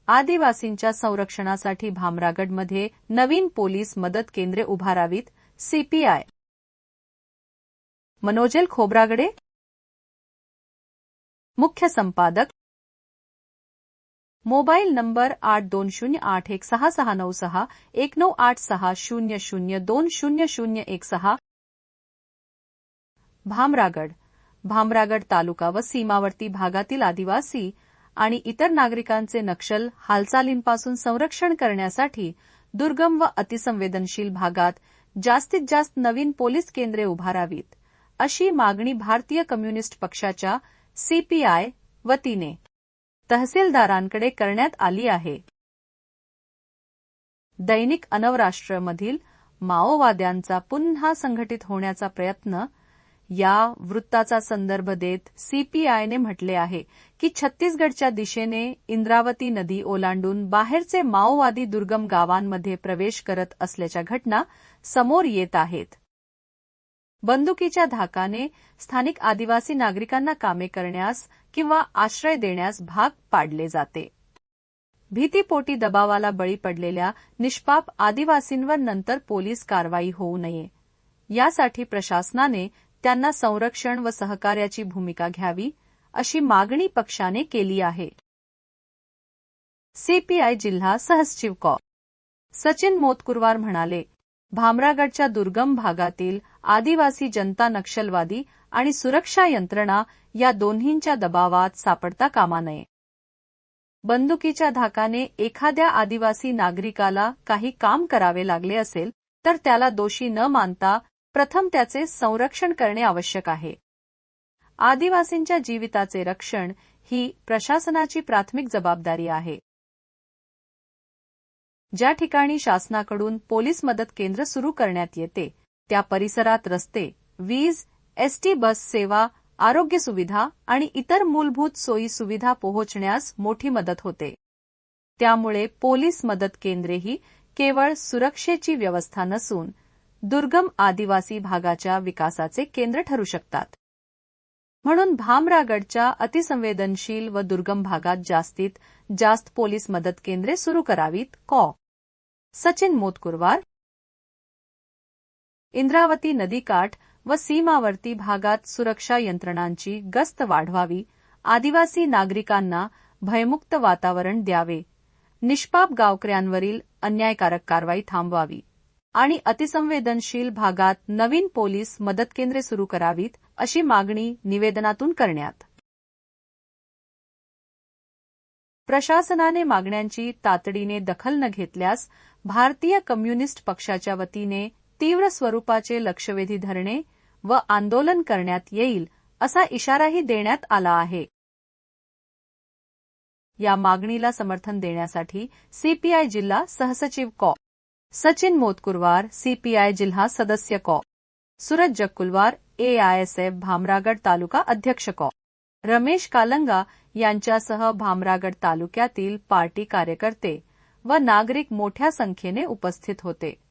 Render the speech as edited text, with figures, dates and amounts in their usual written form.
आदिवासींच्या संरक्षणासाठी भामरागडमध्ये नवीन पोलीस मदत केंद्रे उभारावीत. सीपीआय. मनोजेल खोब्रागडे, मुख्य संपादक. Mobile number 8208166696 198600200016. भामरागड. भामरागड तालुका व सीमावर्ती भागातील आदिवासी आणि इतर नागरिकांचे नक्षल हालचालींपासून संरक्षण करण्यासाठी दुर्गम व अतिसंवेदनशील भागात जास्तीत जास्त नवीन पोलीस केंद्रे उभारावीत, अशी मागणी भारतीय कम्युनिस्ट पक्षाच्या सीपीआय वतीने तहसीलदारांकडे करण्यात आली आहे. दैनिक अनवराष्ट्रमधील माओवाद्यांचा पुन्हा संघटित होण्याचा प्रयत्न या वृत्ताचा संदर्भ देत सीपीआयने म्हटले आहे की छत्तीसगडच्या दिशेने इंद्रावती नदी ओलांडून बाहेरचे माओवादी दुर्गम गावांमध्ये प्रवेश करत असल्याच्या घटना समोर येत आहेत. बंदुकीच्या धाकाने स्थानिक आदिवासी नागरिकांना कामे करण्यास किंवा आश्रय देण्यास भाग पाडले जाते. भीतीपोटी दबावाला बळी पडलेल्या निष्पाप आदिवासींवर नंतर पोलीस कारवाई होऊ नये, यासाठी प्रशासनाने त्यांना संरक्षण व सहकार्याची भूमिका घ्यावी, अशी मागणी पक्षाने केली आहे. सीपीआय जिल्हा सहसचिव कॉ. सचिन मोतकुरवार म्हणाले, भामरागडच्या दुर्गम भागातील आदिवासी जनता नक्षलवादी आणि सुरक्षा यंत्रणा या दोन्हींच्या दबावात सापडता कामा नये. बंदुकीच्या धाकाने एखाद्या आदिवासी नागरिकाला काही काम करावे लागले असेल तर त्याला दोषी न मानता प्रथम त्याचे संरक्षण करणे आवश्यक आहे. आदिवासींच्या जीविताचे रक्षण ही प्रशासनाची प्राथमिक जबाबदारी आहे. ज्या ठिकाणी शासनाकडून पोलीस मदत केंद्र सुरू करण्यात येते त्या परिसरात रस्ते, वीज, एसटी बस सेवा, आरोग्य सुविधा आणि इतर मूलभूत सोयी सुविधा पोहोचण्यास मोठी मदत होते. त्यामुळे पोलीस मदत केंद्रेही केवळ सुरक्षेची व्यवस्था नसून दुर्गम आदिवासी भागाच्या विकासाचे केंद्र ठरू शकतात. म्हणून भामरागडच्या अतिसंवेदनशील व दुर्गम भागात जास्तीत जास्त पोलीस मदत केंद्रे सुरू करावीत. कॉ. सचिन मोतकुरवार. इंद्रावती नदीकाठ व सीमावर्ती भागात सुरक्षा यंत्रणांची गस्त वाढवावी, आदिवासी नागरिकांना भयमुक्त वातावरण द्यावे, निष्पाप गावकऱ्यांवरील अन्यायकारक कारवाई थांबवावी आणि अतिसंवेदनशील भागात नवीन पोलीस मदत केंद्रे सुरू करावीत, अशी मागणी निवेदनातून करण्यात. प्रशासनाने मागण्यांची तातडीने दखल न घेतल्यास भारतीय कम्युनिस्ट पक्षाच्या वतीने तीव्र स्वरूपाचे लक्षवेधी धरणे व आंदोलन करण्यात येईल, असा इशाराही देण्यात आला आहे. या मागणीला समर्थन देण्यासाठी सीपीआय जिल्हा सहसचिव कॉ. सचिन मोतकुरवार, सीपीआय जिल्हा सदस्य कॉ. सूरज जक्कुलवार, एआयएसएफ भामरागड तालुका अध्यक्ष कॉ. रमेश कालंगा यांच्यासह भामरागड तालुक्यातील पार्टी कार्यकर्ते व नागरिक मोठ्या संख्येने उपस्थित होते.